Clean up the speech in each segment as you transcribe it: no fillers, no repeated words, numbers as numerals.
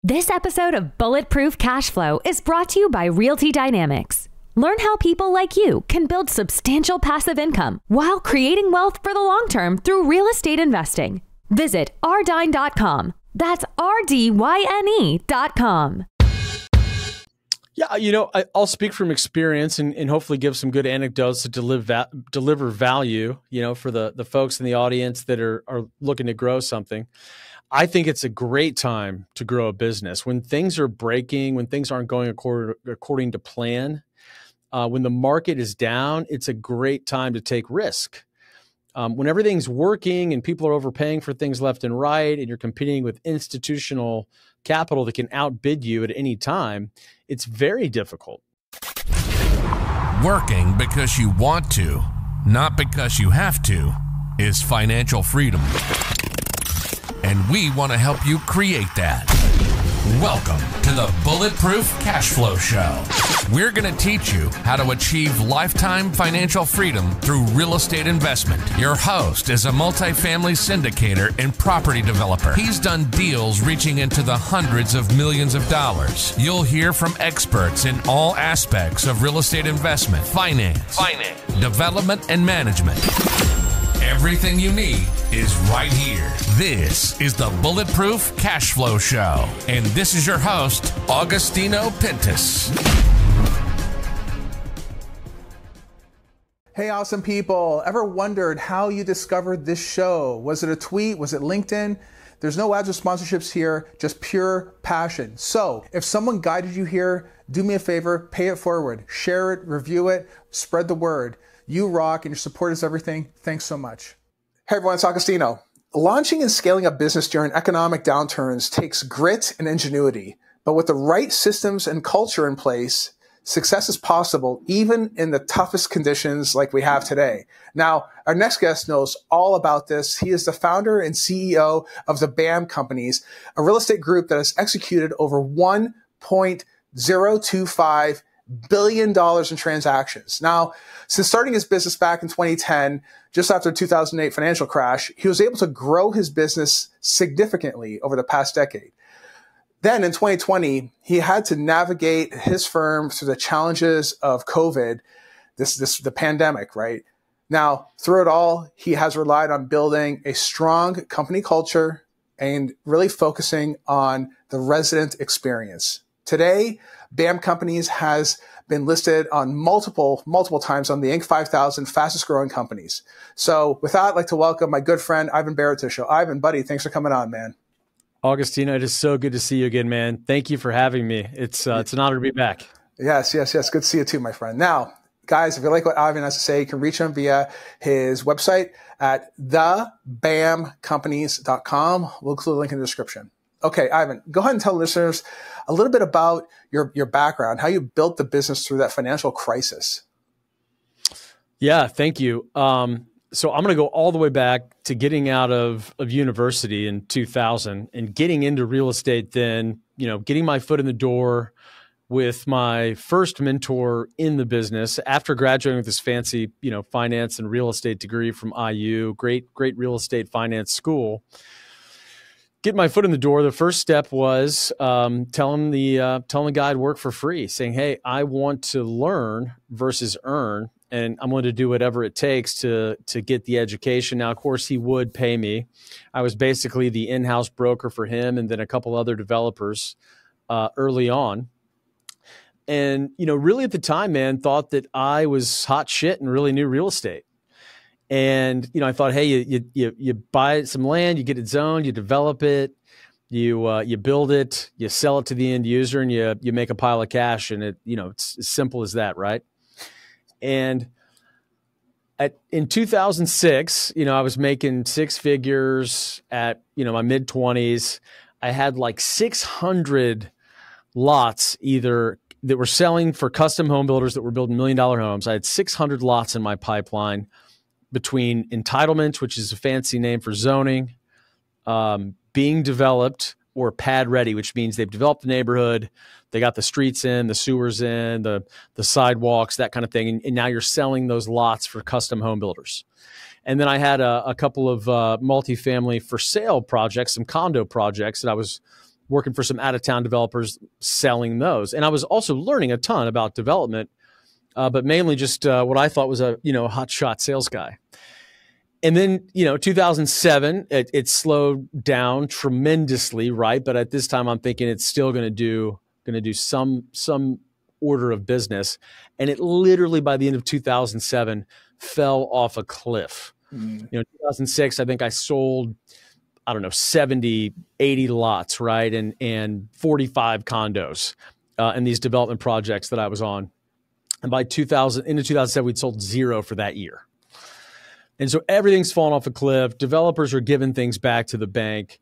This episode of Bulletproof Cash Flow is brought to you by Realty Dynamics. Learn how people like you can build substantial passive income while creating wealth for the long term through real estate investing. Visit rdyne.com. That's RDYNE.com. Yeah, I'll speak from experience and hopefully give some good anecdotes to deliver value, for the folks in the audience that are looking to grow something. I think it's a great time to grow a business. When things are breaking, when things aren't going according to plan, when the market is down, it's a great time to take risk. When everything's working and people are overpaying for things left and right, and you're competing with institutional capital that can outbid you at any time, it's very difficult. Working because you want to, not because you have to, is financial freedom. And we want to help you create that. Welcome to the Bulletproof Cash Flow Show. We're going to teach you how to achieve lifetime financial freedom through real estate investment. Your host is a multifamily syndicator and property developer. He's done deals reaching into the hundreds of millions of dollars. You'll hear from experts in all aspects of real estate investment, finance, development, and management. Everything you need is right here. This is the Bulletproof Cash Flow Show. And this is your host, Augustino Pintus. Hey, awesome people. Ever wondered how you discovered this show? Was it a tweet? Was it LinkedIn? There's no ads or sponsorships here, just pure passion. So if someone guided you here, do me a favor, pay it forward, share it, review it, spread the word. You rock, and your support is everything. Thanks so much. Hey everyone, it's Augustino. Launching and scaling a business during economic downturns takes grit and ingenuity, but with the right systems and culture in place, success is possible even in the toughest conditions like we have today. Now, our next guest knows all about this. He is the founder and CEO of the BAM Companies, a real estate group that has executed over $1.025 billion in transactions. Now, since starting his business back in 2010, just after the 2008 financial crash, he was able to grow his business significantly over the past decade. Then in 2020, he had to navigate his firm through the challenges of COVID, the pandemic, right? Now, through it all, he has relied on building a strong company culture and really focusing on the resident experience. Today, BAM Companies has been listed on multiple times on the Inc. 5000 fastest growing companies. So with that, I'd like to welcome my good friend, Ivan Barratt to the show. Ivan, buddy, thanks for coming on, man. Augustino, it is so good to see you again, man. Thank you for having me. It's an honor to be back. Yes. Good to see you too, my friend. Now, guys, if you like what Ivan has to say, you can reach him via his website at thebamcompanies.com. We'll include a link in the description. Okay, Ivan, go ahead and tell listeners a little bit about your background, how you built the business through that financial crisis. Yeah, thank you. So I'm going to go all the way back to getting out of university in 2000 and getting into real estate then, getting my foot in the door with my first mentor in the business after graduating with this fancy, finance and real estate degree from IU, great real estate finance school. Get my foot in the door. The first step was telling the guy I'd work for free, saying, "Hey, I want to learn versus earn, and I'm going to do whatever it takes to get the education." Now, of course, he would pay me. I was basically the in-house broker for him, and then a couple other developers early on. And really at the time, man, thought that I was hot shit and really knew real estate. And, I thought, hey, you buy some land, you get it zoned, you develop it, you build it, you sell it to the end user, and you make a pile of cash. And it's as simple as that, right? And in 2006, I was making six figures at, my mid 20s. I had like 600 lots either that were selling for custom home builders that were building $1 million homes. I had 600 lots in my pipeline, between entitlements, which is a fancy name for zoning, being developed, or pad ready, which means they've developed the neighborhood, they got the streets in, the sewers in, the sidewalks, that kind of thing. And now you're selling those lots for custom home builders. And then I had a couple of multifamily for sale projects, some condo projects that I was working for some out-of-town developers, selling those. And I was also learning a ton about development, but mainly just what I thought was a hotshot sales guy. And then 2007, it slowed down tremendously, right? But at this time, I'm thinking it's still going to do some order of business, and it literally by the end of 2007 fell off a cliff. 2006, I think I sold, 70, 80 lots, right? And 45 condos in these development projects that I was on. And by into 2007, we'd sold 0 for that year. And so everything's fallen off a cliff. Developers are giving things back to the bank.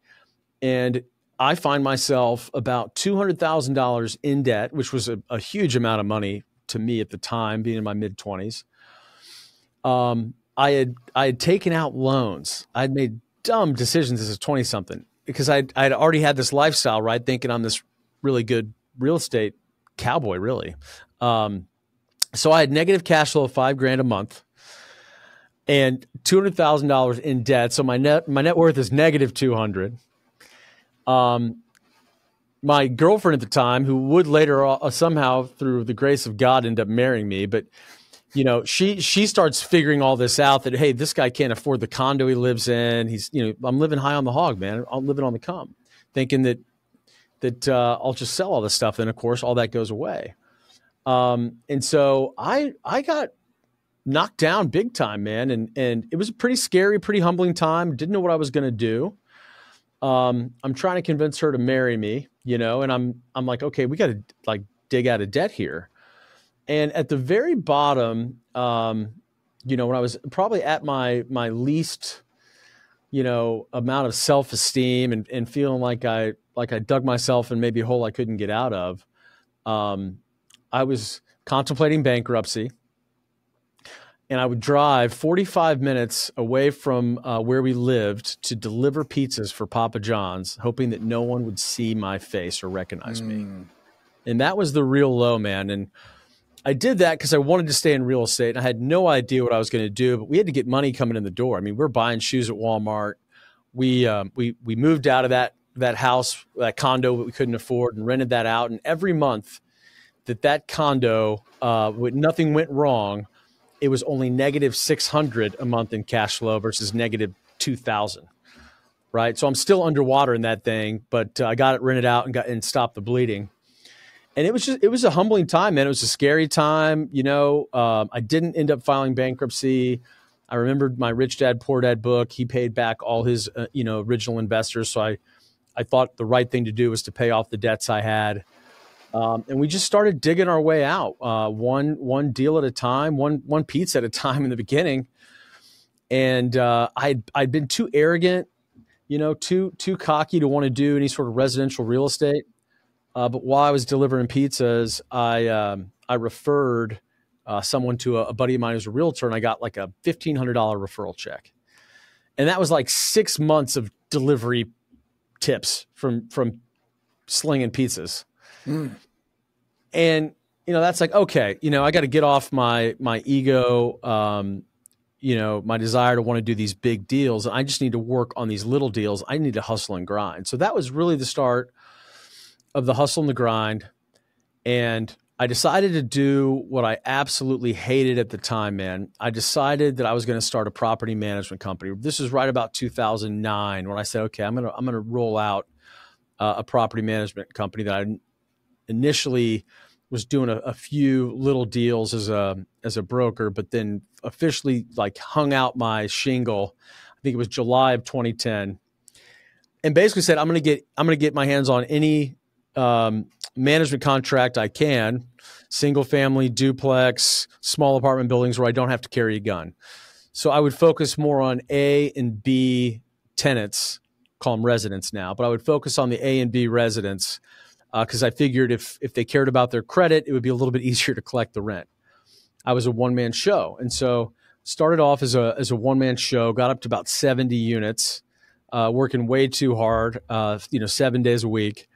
And I find myself about $200,000 in debt, which was a huge amount of money to me at the time, being in my mid-20s. I had taken out loans. I'd made dumb decisions as a 20-something because I'd already had this lifestyle, right? Thinking I'm this really good real estate cowboy, really. So I had negative cash flow of $5,000 a month and $200,000 in debt. So my net worth is negative 200. My girlfriend at the time, who would later somehow through the grace of God end up marrying me, but she starts figuring all this out that, hey, this guy can't afford the condo he lives in. He's, I'm living high on the hog, man. I'm living on the come, thinking that I'll just sell all this stuff. Then of course, all that goes away. And so I got knocked down big time, man. And it was a pretty scary, pretty humbling time. Didn't know what I was going to do. I'm trying to convince her to marry me, and I'm like, okay, we got to dig out of debt here. And at the very bottom, when I was probably at my least, amount of self-esteem and feeling like I dug myself in maybe a hole I couldn't get out of, I was contemplating bankruptcy. And I would drive 45 minutes away from where we lived to deliver pizzas for Papa John's, hoping that no one would see my face or recognize me. And that was the real low, man. And I did that because I wanted to stay in real estate. And I had no idea what I was going to do, but we had to get money coming in the door. I mean, we're buying shoes at Walmart. We moved out of that house, that condo that we couldn't afford, and rented that out. And every month that condo, nothing went wrong, it was only negative 600 a month in cash flow versus negative 2,000, right? So I'm still underwater in that thing, but I got it rented out and stopped the bleeding. And it was a humbling time, man. It was a scary time. I didn't end up filing bankruptcy. I remembered my Rich Dad, Poor Dad book. He paid back all his, original investors. So I thought the right thing to do was to pay off the debts I had. And we just started digging our way out, one deal at a time, one pizza at a time in the beginning. And I'd been too arrogant, too cocky to want to do any sort of residential real estate. But while I was delivering pizzas, I referred someone to a buddy of mine who's a realtor, and I got like a $1,500 referral check. And that was like 6 months of delivery tips from slinging pizzas. And, that's like, okay, I got to get off my ego, my desire to want to do these big deals. And I just need to work on these little deals. I need to hustle and grind. So that was really the start of the hustle and the grind. And I decided to do what I absolutely hated at the time, man. I decided that I was going to start a property management company. This is right about 2009 when I said, okay, I'm going to roll out a property management company that I initially was doing a few little deals as a broker, but then officially hung out my shingle. I think it was July of 2010, and basically said, I'm going to get my hands on any management contract I can, single family, duplex, small apartment buildings where I don't have to carry a gun. So I would focus more on A and B tenants, call them residents now, but I would focus on the A and B residents. Because I figured if they cared about their credit, it would be a little bit easier to collect the rent. I was a one-man show. And so started off as a one-man show, got up to about 70 units, working way too hard, 7 days a week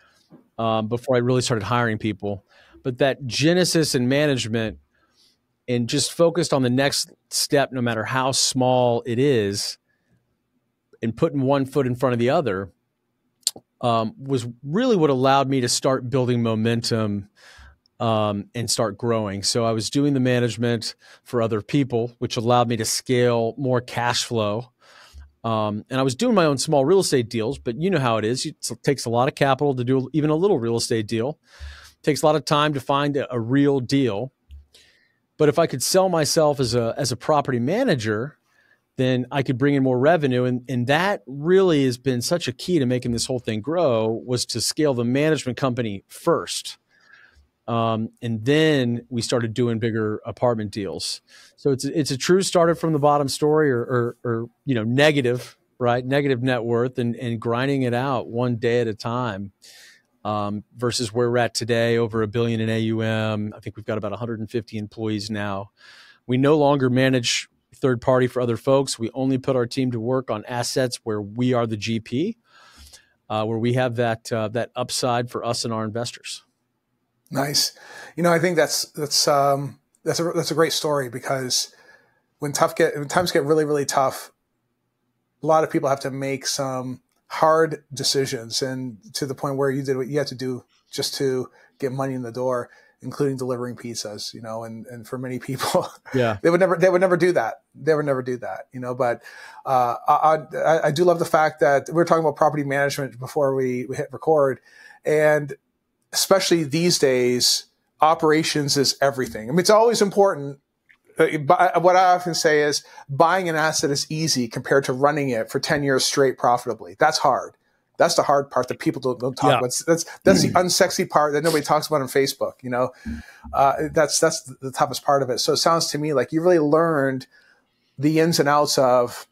before I really started hiring people. But that genesis in management and just focused on the next step, no matter how small it is, and putting one foot in front of the other, was really what allowed me to start building momentum and start growing. So I was doing the management for other people, which allowed me to scale more cash flow. And I was doing my own small real estate deals, but you know how it is. It takes a lot of capital to do even a little real estate deal. It takes a lot of time to find a real deal. But if I could sell myself as a property manager, then I could bring in more revenue. And that really has been such a key to making this whole thing grow, was to scale the management company first. And then we started doing bigger apartment deals. So it's a true started from the bottom story, or negative, right? Negative net worth, and grinding it out one day at a time, versus where we're at today, over $1 billion in AUM. I think we've got about 150 employees now. We no longer manage third party for other folks. We only put our team to work on assets where we are the GP, where we have that upside for us and our investors. Nice. I think that's a great story, because when times get really, really tough, a lot of people have to make some hard decisions, and to the point where you did what you had to do just to get money in the door, including delivering pizzas, and for many people, yeah, they would never do that. They would never do that, but I do love the fact that we were talking about property management before we hit record, and especially these days, operations is everything. I mean, it's always important. What I often say is buying an asset is easy compared to running it for 10 years straight profitably. That's hard. That's the hard part that people don't talk about. That's the unsexy part that nobody talks about on Facebook. That's the toughest part of it. So it sounds to me like you really learned the ins and outs of,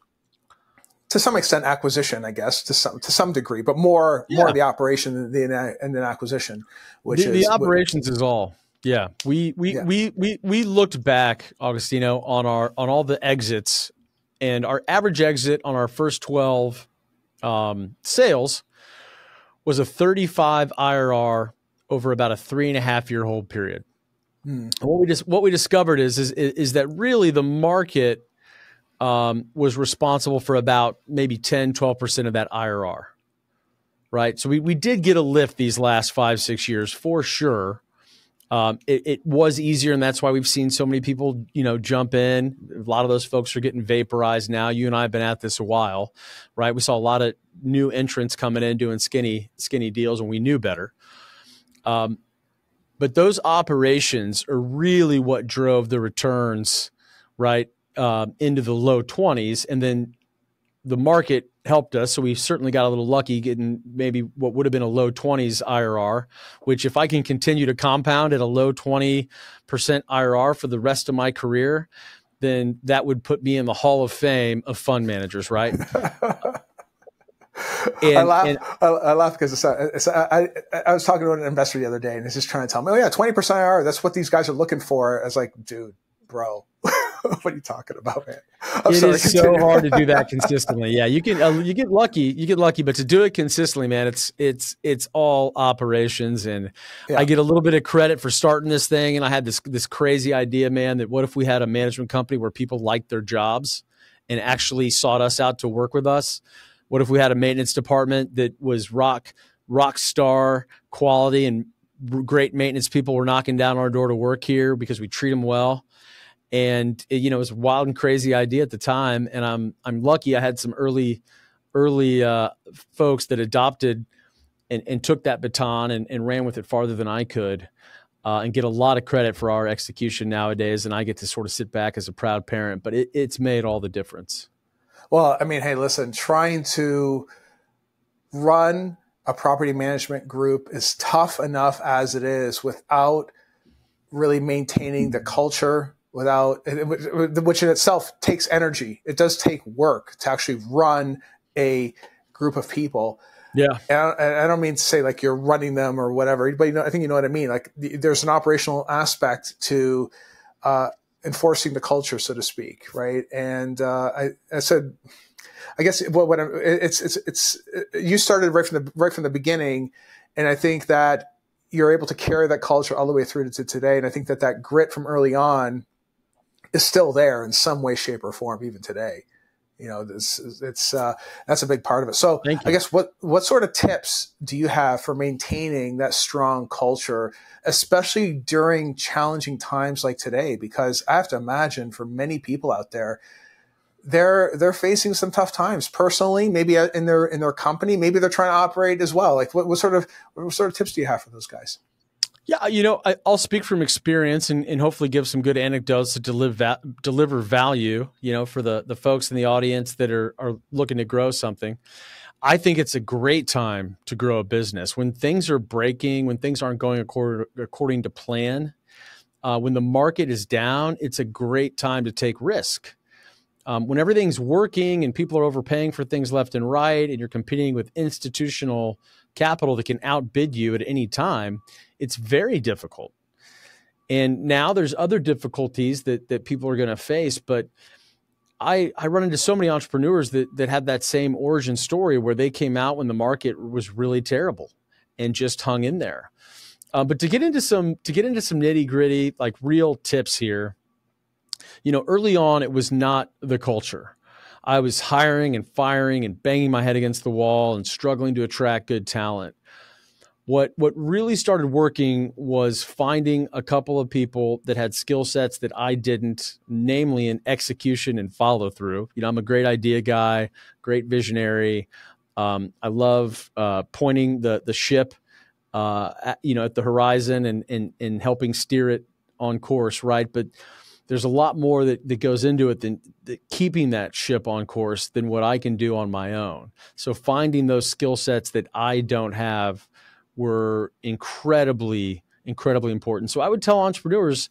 to some extent, acquisition, I guess, to some degree, but more of the operation and the acquisition, which the operations is all. Yeah, we looked back, Augustino, on all the exits, and our average exit on our first 12 sales was a 35 IRR over about a 3.5-year hold period. And what we discovered is that really the market was responsible for about maybe 10, 12% of that IRR, right? So we did get a lift these last 5-6 years for sure. It was easier, and that's why we've seen so many people, jump in. A lot of those folks are getting vaporized now. You and I have been at this a while, right? We saw a lot of new entrants coming in doing skinny deals, and we knew better. But those operations are really what drove the returns, right, into the low 20s, and then the market helped us. So we certainly got a little lucky getting maybe what would have been a low 20s IRR, which if I can continue to compound at a low 20% IRR for the rest of my career, then that would put me in the Hall of Fame of fund managers, right? I laugh because I was talking to an investor the other day, and he's just trying to tell me, 20% IRR, that's what these guys are looking for. I was like, dude, bro. What are you talking about, man? It is so hard to do that consistently. Yeah, you get lucky, but to do it consistently, man, it's all operations. And I get a little bit of credit for starting this thing. And I had this crazy idea, man, that what if we had a management company where people liked their jobs and actually sought us out to work with us? What if we had a maintenance department that was rock star quality, and great maintenance people were knocking down our door to work here because we treat them well? And it was a wild and crazy idea at the time, and I'm lucky I had some early folks that adopted and took that baton and ran with it farther than I could, and get a lot of credit for our execution nowadays. And I get to sort of sit back as a proud parent, but it's made all the difference. Well, I mean, hey, listen, trying to run a property management group is tough enough as it is without really maintaining the culture, which in itself takes energy. It does take work to actually run a group of people. Yeah. And I don't mean to say like you're running them or whatever, but I think you know what I mean. Like there's an operational aspect to enforcing the culture, so to speak, right? And I said, I guess you started right from the beginning, and I think that you're able to carry that culture all the way through to today. And I think that grit from early on is still there in some way, shape, or form, even today. That's a big part of it. So I guess what sort of tips do you have for maintaining that strong culture, especially during challenging times like today? Because I have to imagine for many people out there, they're facing some tough times personally, maybe in their company, maybe they're trying to operate as well. Like what sort of tips do you have for those guys? Yeah, I'll speak from experience and hopefully give some good anecdotes to deliver value, for the folks in the audience that are looking to grow something. I think it's a great time to grow a business. When things are breaking, when things aren't going according to plan, when the market is down, it's a great time to take risk. When everything's working and people are overpaying for things left and right, and you're competing with institutional capital that can outbid you at any time, it's very difficult. And now there's other difficulties that people are going to face. But I run into so many entrepreneurs that have that same origin story where they came out when the market was really terrible and just hung in there. But to get into some nitty gritty, like real tips here, early on, it was not the culture. I was hiring and firing and banging my head against the wall and struggling to attract good talent. What really started working was finding a couple of people that had skill sets that I didn't, namely in execution and follow through. I'm a great idea guy, great visionary. I love pointing the ship, at the horizon and helping steer it on course, right? But there's a lot more that goes into it than keeping that ship on course than what I can do on my own. So finding those skill sets that I don't have were incredibly, incredibly important. So I would tell entrepreneurs,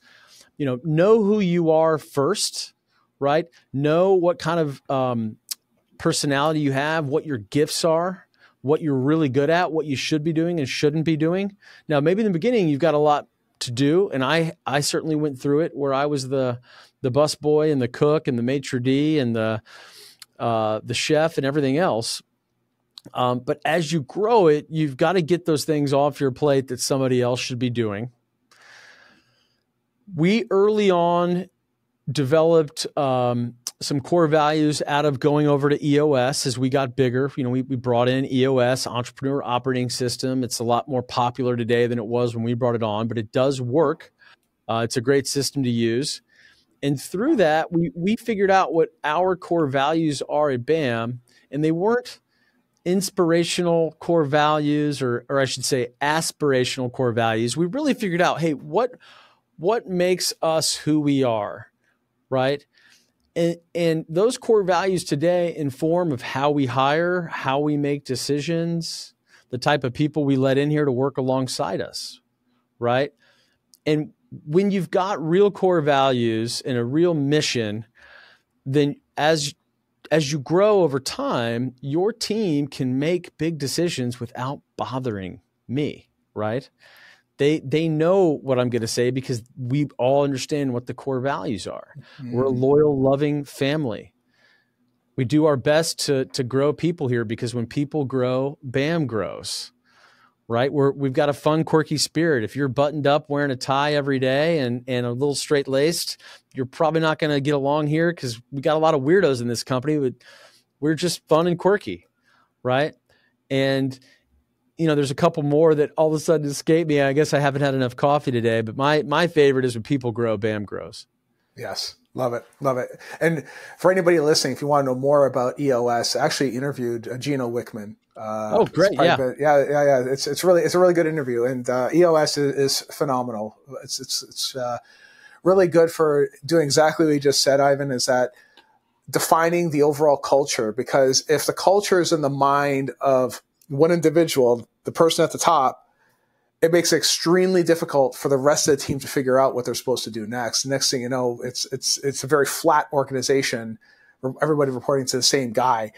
know who you are first, right? Know what kind of personality you have, what your gifts are, what you're really good at, what you should be doing and shouldn't be doing. Now, maybe in the beginning, you've got a lot to do. And I certainly went through it where I was the bus boy and the cook and the maitre d' and the chef and everything else. But as you grow it, you've got to get those things off your plate that somebody else should be doing. We early on developed some core values out of going over to EOS as we got bigger. We brought in EOS, Entrepreneur Operating System. It's a lot more popular today than it was when we brought it on, but it does work. It's a great system to use. And through that, we figured out what our core values are at BAM, and they weren't inspirational core values, or I should say aspirational core values. We really figured out, hey, what makes us who we are, right? And those core values today inform of how we hire, how we make decisions, the type of people we let in here to work alongside us, right? And when you've got real core values and a real mission, then as you grow over time, your team can make big decisions without bothering me, right? They know what I'm going to say because we all understand what the core values are. Mm-hmm. We're a loyal, loving family. We do our best to grow people here because when people grow, BAM grows, right? We've got a fun, quirky spirit. If you're buttoned up wearing a tie every day and a little straight-laced, you're probably not going to get along here because we got a lot of weirdos in this company. But we're just fun and quirky, right? And there's a couple more that all of a sudden escape me. I guess I haven't had enough coffee today, but my favorite is when people grow, BAM grows. Yes. Love it. Love it. And for anybody listening, if you want to know more about EOS, I actually interviewed Gino Wickman. Oh, great. Yeah. Yeah. It's a really good interview. And EOS is phenomenal. It's really good for doing exactly what you just said, Ivan, is that defining the overall culture, because if the culture is in the mind of one individual, the person at the top, it makes it extremely difficult for the rest of the team to figure out what they're supposed to do next. Next thing you know, it's a very flat organization, everybody reporting to the same guy.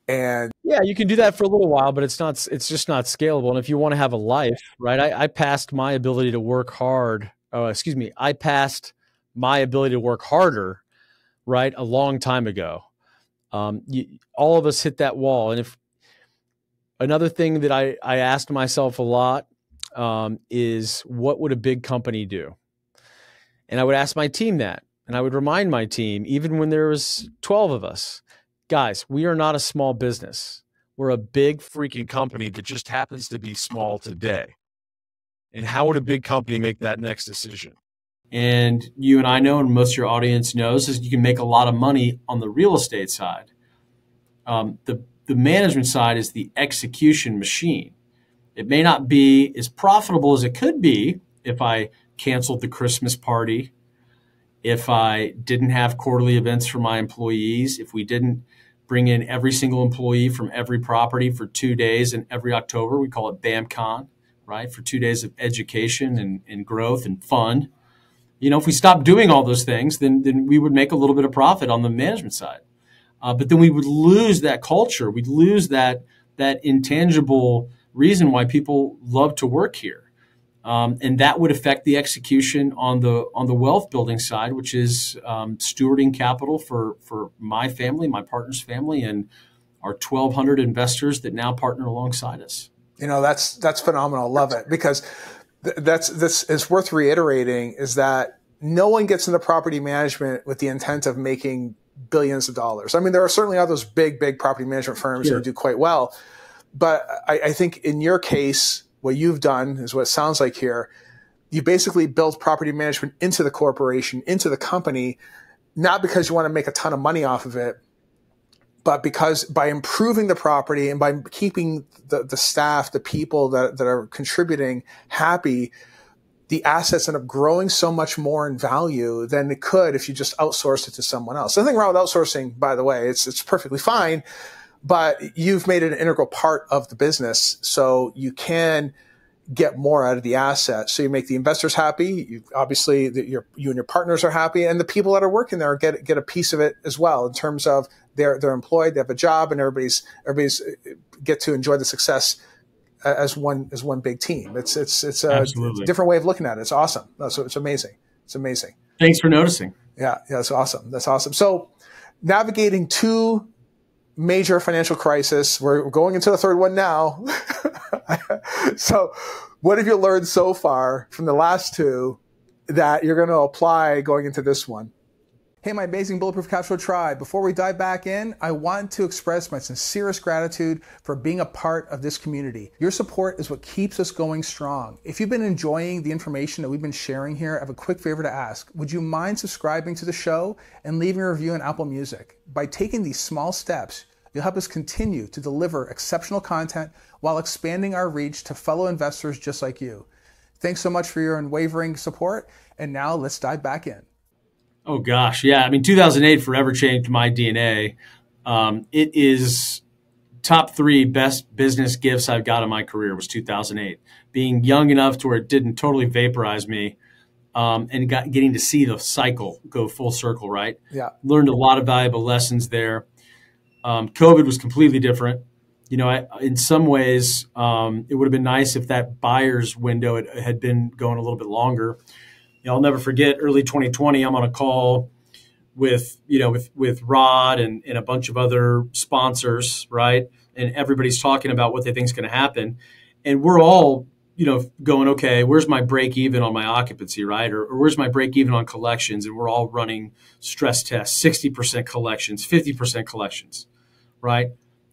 And yeah, you can do that for a little while, but it's just not scalable. And if you want to have a life, right? I passed my ability to work hard. I passed my ability to work harder, right? A long time ago. All of us hit that wall. And if another thing that I asked myself a lot is, what would a big company do? And I would ask my team that. And I would remind my team, even when there was 12 of us, guys, we are not a small business. We're a big Freaking company that just happens to be small today. And how would a big company make that next decision? And you and I know, and most of your audience knows, is you can make a lot of money on the real estate side. The management side is the execution machine. It may not be as profitable as it could be if I canceled the Christmas party, if I didn't have quarterly events for my employees, if we didn't bring in every single employee from every property for 2 days in every October. We call it BAMCon, right? For 2 days of education and growth and fun. If we stopped doing all those things, then we would make a little bit of profit on the management side. But then we would lose that culture. We'd lose that intangible reason why people love to work here. And that would affect the execution on the wealth building side, which is stewarding capital for my family, my partner's family, and our 1,200 investors that now partner alongside us. That's phenomenal. Love it, because this is worth reiterating, is that no one gets into property management with the intent of making billions of dollars. I mean, there are certainly others big property management firms that do quite well. But I think in your case, what you've done is what it sounds like here. You basically built property management into the corporation, into the company, not because you want to make a ton of money off of it, but because by improving the property and by keeping the staff, the people that are contributing happy, the assets end up growing so much more in value than it could if you just outsourced it to someone else. Nothing wrong with outsourcing, by the way. It's perfectly fine, but you've made it an integral part of the business, so you can get more out of the asset. So you make the investors happy. Obviously, you and your partners are happy, and the people that are working there get a piece of it as well, in terms of they're employed, they have a job, and everybody's get to enjoy the success as one big team. It's a different way of looking at it. It's awesome. It's amazing. It's amazing. Thanks for noticing. Yeah, that's awesome. That's awesome. So navigating two major financial crisis. We're going into the third one now. So what have you learned so far from the last two that you're going to apply going into this one? Hey, my amazing Bulletproof Cash Flow tribe. Before we dive back in, I want to express my sincerest gratitude for being a part of this community. Your support is what keeps us going strong. If you've been enjoying the information that we've been sharing here, I have a quick favor to ask. Would you mind subscribing to the show and leaving a review on Apple Music? By taking these small steps, you'll help us continue to deliver exceptional content while expanding our reach to fellow investors just like you. Thanks so much for your unwavering support. And now let's dive back in. Oh, gosh. Yeah. I mean, 2008 forever changed my DNA. It is top 3 best business gifts I've got in my career was 2008. Being young enough to where it didn't totally vaporize me, and getting to see the cycle go full circle, right? Yeah. Learned a lot of valuable lessons there. COVID was completely different. In some ways, it would have been nice if that buyer's window had been going a little bit longer. I'll never forget early 2020. I'm on a call with Rod and a bunch of other sponsors, right? And everybody's talking about what they think is going to happen. And we're all, going, okay, where's my break even on my occupancy, right? Or where's my break even on collections? And we're all running stress tests, 60% collections, 50% collections, right?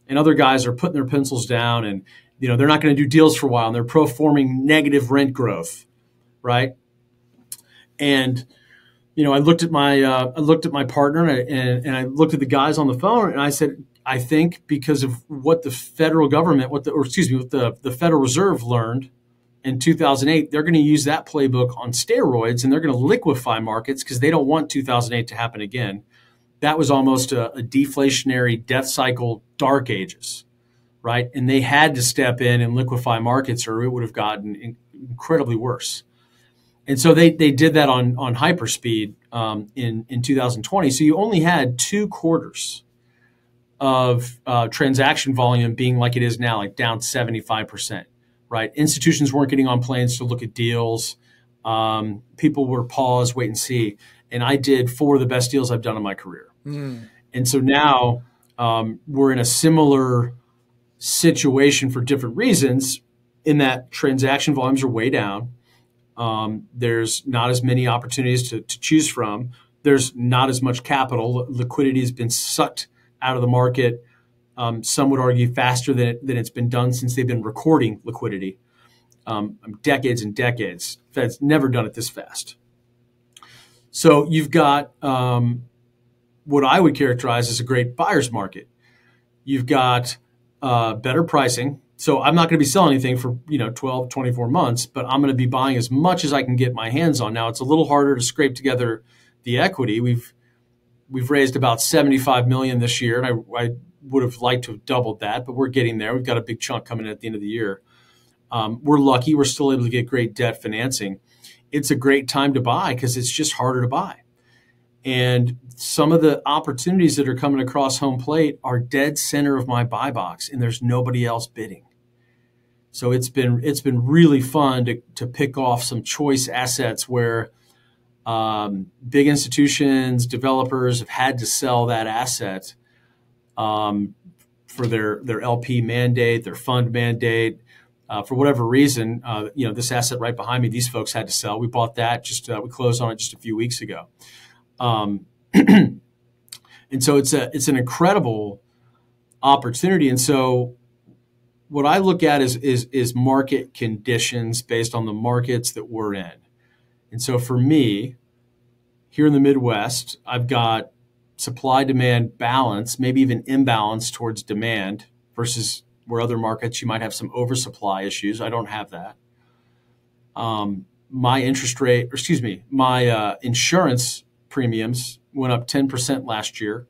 And other guys are putting their pencils down and, they're not going to do deals for a while and they're pro-forming negative rent growth, right? And, I looked at my partner and I looked at the guys on the phone and I said, I think because of what the federal government, what the Federal Reserve learned in 2008, they're going to use that playbook on steroids and they're going to liquefy markets because they don't want 2008 to happen again. That was almost a deflationary death cycle, dark ages, right? And they had to step in and liquefy markets or it would have gotten incredibly worse. And so they did that on hyperspeed in 2020. So you only had 2 quarters of transaction volume being like it is now, like down 75%, right? Institutions weren't getting on planes to look at deals. People were pause, wait and see. And I did 4 of the best deals I've done in my career. And so now we're in a similar situation for different reasons in that transaction volumes are way down. There's not as many opportunities to choose from. There's not as much capital. Liquidity has been sucked out of the market. Some would argue faster than it's been done since they've been recording liquidity. Decades and decades. Fed's never done it this fast. So you've got what I would characterize as a great buyer's market. You've got better pricing. So I'm not going to be selling anything for 12, 24 months, but I'm going to be buying as much as I can get my hands on. Now it's a little harder to scrape together the equity. We've raised about $75 million this year, and I would have liked to have doubled that, but we're getting there. We've got a big chunk coming in at the end of the year. We're lucky. We're still able to get great debt financing. It's a great time to buy because it's just harder to buy. And some of the opportunities that are coming across home plate are dead center of my buy box, and there's nobody else bidding. So it's been really fun to pick off some choice assets where big institutions, developers have had to sell that asset for their LP mandate, their fund mandate. For whatever reason, this asset right behind me, these folks had to sell. We bought that we closed on it just a few weeks ago. And so it's an incredible opportunity. And so what I look at is market conditions based on the markets that we're in. And so for me, here in the Midwest, I've got supply-demand balance, maybe even imbalance towards demand versus where other markets you might have some oversupply issues. I don't have that. My insurance premiums went up 10% last year.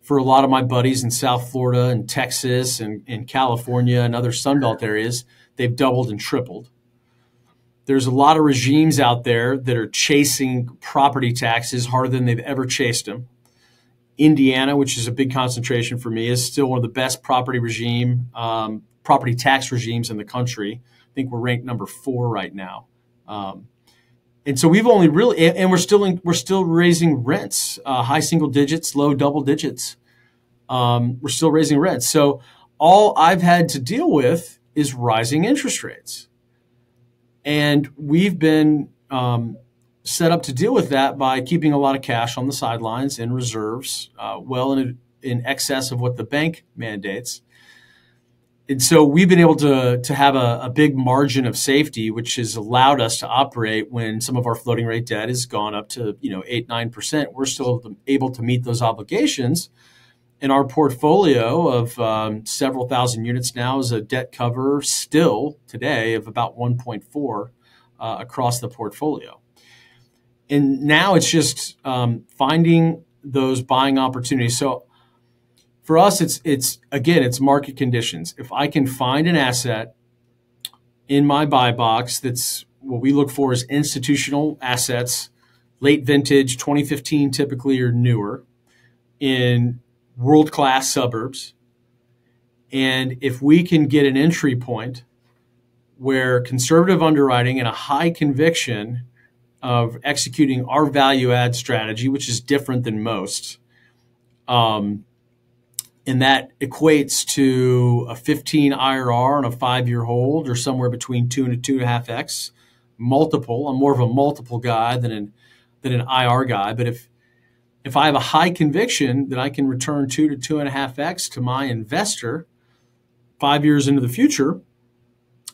For a lot of my buddies in South Florida and Texas and in California and other Sunbelt areas, they've doubled and tripled. There's a lot of regimes out there that are chasing property taxes harder than they've ever chased them. Indiana, which is a big concentration for me, is still one of the best property tax regimes in the country. I think we're ranked number 4 right now. And so we've only really, and we're still raising rents, high single digits, low double digits. We're still raising rents. So all I've had to deal with is rising interest rates. And we've been set up to deal with that by keeping a lot of cash on the sidelines in reserves, well in excess of what the bank mandates. And so we've been able to have a big margin of safety, which has allowed us to operate when some of our floating rate debt has gone up to 8-9%. We're still able to meet those obligations. And our portfolio of several thousand units now is a debt cover still today of about 1.4 across the portfolio. And now it's just finding those buying opportunities. So for us, it's market conditions. If I can find an asset in my buy box that's what we look for is institutional assets, late vintage, 2015 typically or newer, in world-class suburbs, and if we can get an entry point where conservative underwriting and a high conviction of executing our value add strategy, which is different than most, and that equates to a 15 IRR on a 5-year hold or somewhere between 2 and 2.5x multiple. I'm more of a multiple guy than an IR guy. But if I have a high conviction that I can return 2 to 2.5x to my investor 5 years into the future,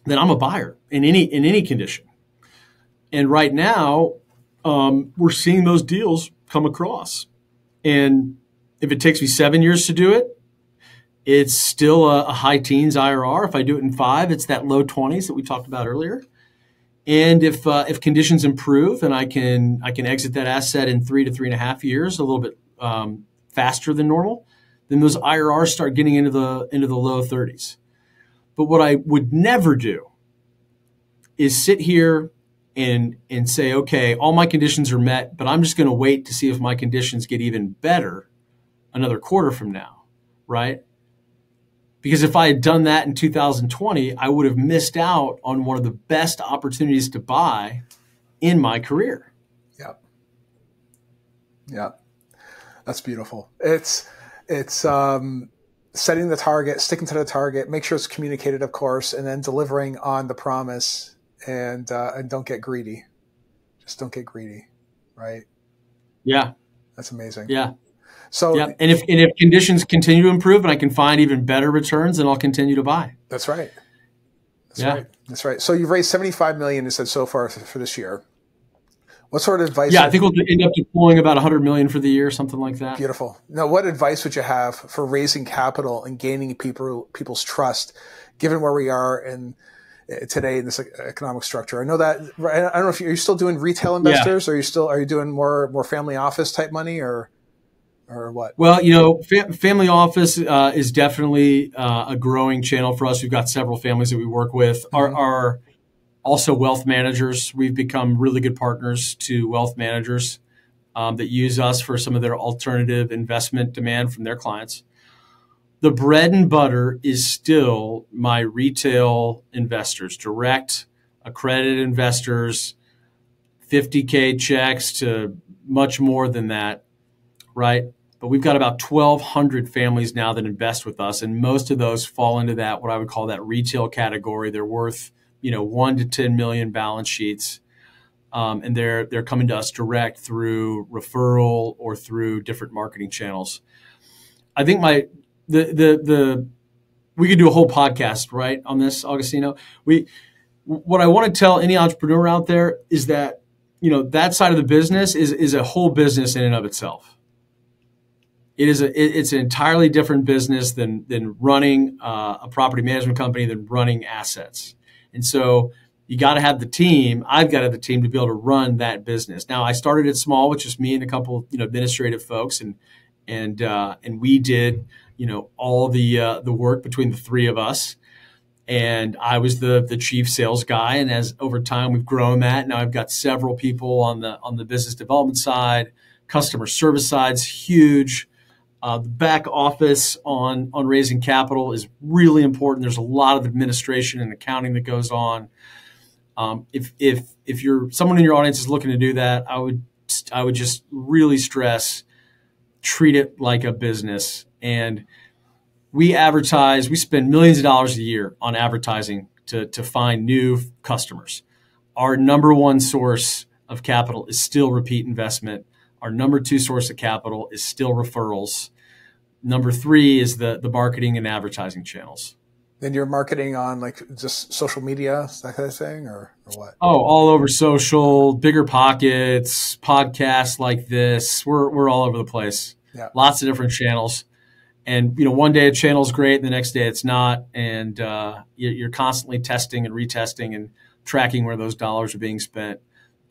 then I'm a buyer in any condition. And right now, we're seeing those deals come across. And if it takes me 7 years to do it, it's still a high teens IRR. If I do it in 5, it's that low 20s that we talked about earlier. And if conditions improve and I can exit that asset in 3 to 3.5 years, a little bit faster than normal, then those IRRs start getting into the low 30s. But what I would never do is sit here and say, okay, all my conditions are met, but I'm just going to wait to see if my conditions get even better another quarter from now, right? Because if I had done that in 2020, I would have missed out on one of the best opportunities to buy in my career. Yeah. That's beautiful. It's setting the target, sticking to the target, make sure it's communicated, of course, and then delivering on the promise and don't get greedy. Just don't get greedy, right? Yeah. That's amazing. Yeah. So, yeah. And if conditions continue to improve and I can find even better returns, then I'll continue to buy. That's right. That's right. So you've raised $75 million, you said, so far for this year. What sort of advice? Yeah, I think we'll end up deploying about $100 million for the year, something like that. Beautiful. Now, what advice would you have for raising capital and gaining people's trust, given where we are today in this economic structure? I know that. I don't know if you're still doing retail investors, or are you doing more family office type money, or what? Well, family office is definitely a growing channel for us. We've got several families that we work with. Mm-hmm. Are also wealth managers. We've become really good partners to wealth managers that use us for some of their alternative investment demand from their clients. The bread and butter is still my retail investors, direct accredited investors, 50K checks to much more than that, right? But we've got about 1,200 families now that invest with us, and most of those fall into that, what I would call that retail category. They're worth 1 to 10 million balance sheets, and they're coming to us direct through referral or through different marketing channels. I think we could do a whole podcast, right, on this, Augustino. What I want to tell any entrepreneur out there is that that side of the business is a whole business in and of itself. It's an entirely different business than running a property management company, than running assets. And so you got to have the team. I've got to have the team to be able to run that business. Now, I started it small, which is me and a couple, administrative folks, and we did, all the work between the three of us. And I was the chief sales guy. And as over time we've grown that, now I've got several people on the business development side, customer service side's huge. The back office on raising capital is really important. There's a lot of administration and accounting that goes on. If you're someone in your audience is looking to do that, I would just really stress, treat it like a business. And we advertise. We spend millions of dollars a year on advertising to find new customers. Our number one source of capital is still repeat investment. Our number two source of capital is still referrals. Number three is the marketing and advertising channels. Then you're marketing on just social media, that kind of thing, or what? Oh, all over social, Bigger Pockets, podcasts like this. We're all over the place. Yeah. Lots of different channels. And one day a channel's great, and the next day it's not. And you're constantly testing and retesting and tracking where those dollars are being spent.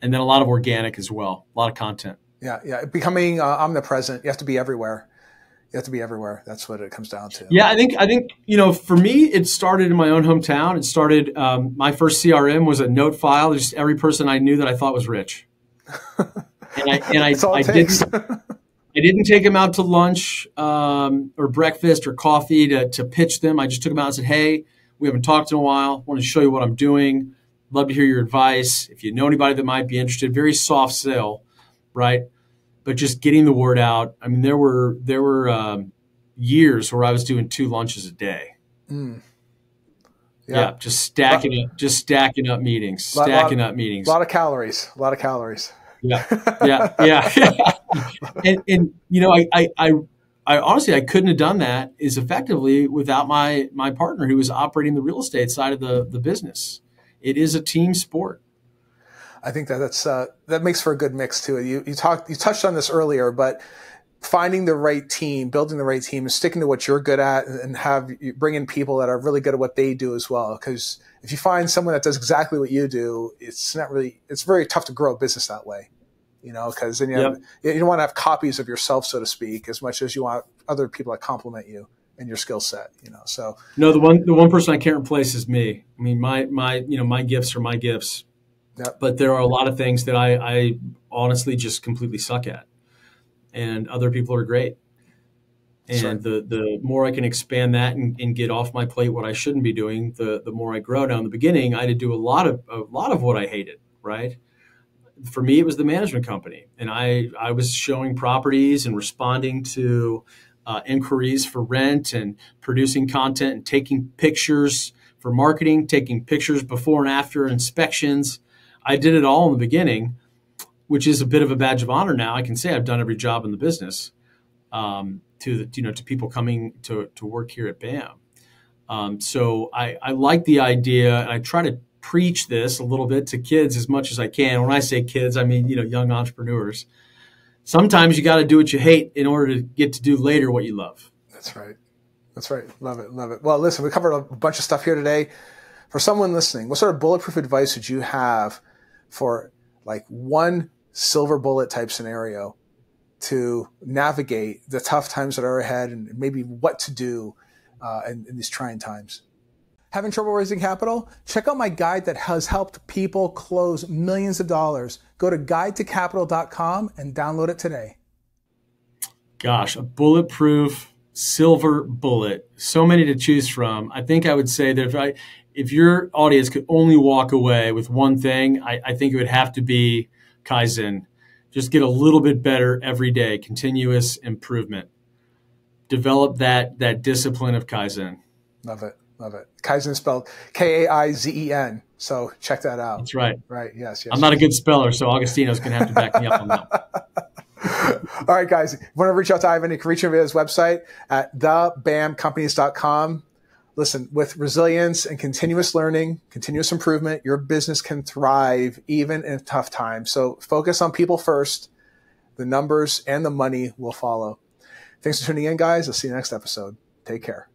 And then a lot of organic as well, a lot of content. Yeah. Becoming omnipresent. You have to be everywhere. That's what it comes down to. Yeah, I think for me, it started in my own hometown. It started. My first CRM was a note file, just every person I knew that I thought was rich. I didn't take them out to lunch or breakfast or coffee to pitch them. I just took them out and said, "Hey, we haven't talked in a while. Want to show you what I'm doing. Love to hear your advice. If you know anybody that might be interested." Very soft sell, right? But just getting the word out. I mean, there were years where I was doing 2 lunches a day. Mm. Yeah, just stacking up meetings. A lot of calories. Yeah. And I honestly, I couldn't have done that as effectively without my partner who was operating the real estate side of the business. It is a team sport. I think that makes for a good mix too. You touched on this earlier, but finding the right team, building the right team, and sticking to what you're good at, and you bring in people that are really good at what they do as well. Because if you find someone that does exactly what you do, it's very tough to grow a business that way. Because then you don't want to have copies of yourself, so to speak, as much as you want other people that complement you and your skill set. So no, the one person I can't replace is me. I mean, my gifts are my gifts. Yep. But there are a lot of things that I honestly just completely suck at, and other people are great. And the more I can expand that and get off my plate what I shouldn't be doing, the more I grow. Now, in the beginning, I had to do a lot of what I hated. Right? For me, it was the management company, and I was showing properties and responding to inquiries for rent and producing content and taking pictures for marketing, taking pictures before and after inspections. I did it all in the beginning, which is a bit of a badge of honor now. I can say I've done every job in the business. to people coming to work here at BAM. So I like the idea, and I try to preach this a little bit to kids as much as I can. When I say kids, I mean, young entrepreneurs. Sometimes you got to do what you hate in order to get to do later what you love. That's right. That's right. Love it. Love it. Well, listen, we covered a bunch of stuff here today. For someone listening, what sort of bulletproof advice would you have for like one silver bullet type scenario to navigate the tough times that are ahead and maybe what to do in these trying times? Having trouble raising capital? Check out my guide that has helped people close millions of dollars. Go to guidetocapital.com and download it today. Gosh, a bulletproof silver bullet. So many to choose from. I think I would say that if your audience could only walk away with one thing, I think it would have to be Kaizen. Just get a little bit better every day, continuous improvement. Develop that discipline of Kaizen. Love it. Love it. Kaizen spelled Kaizen. So check that out. That's right. Right. Yes. I'm not a good speller, so Augustino's going to have to back me up on that. All right, guys. If you want to reach out to Ivan, you can reach him via his website at thebamcompanies.com. Listen, with resilience and continuous learning, continuous improvement, your business can thrive even in tough times. So focus on people first. The numbers and the money will follow. Thanks for tuning in, guys. I'll see you next episode. Take care.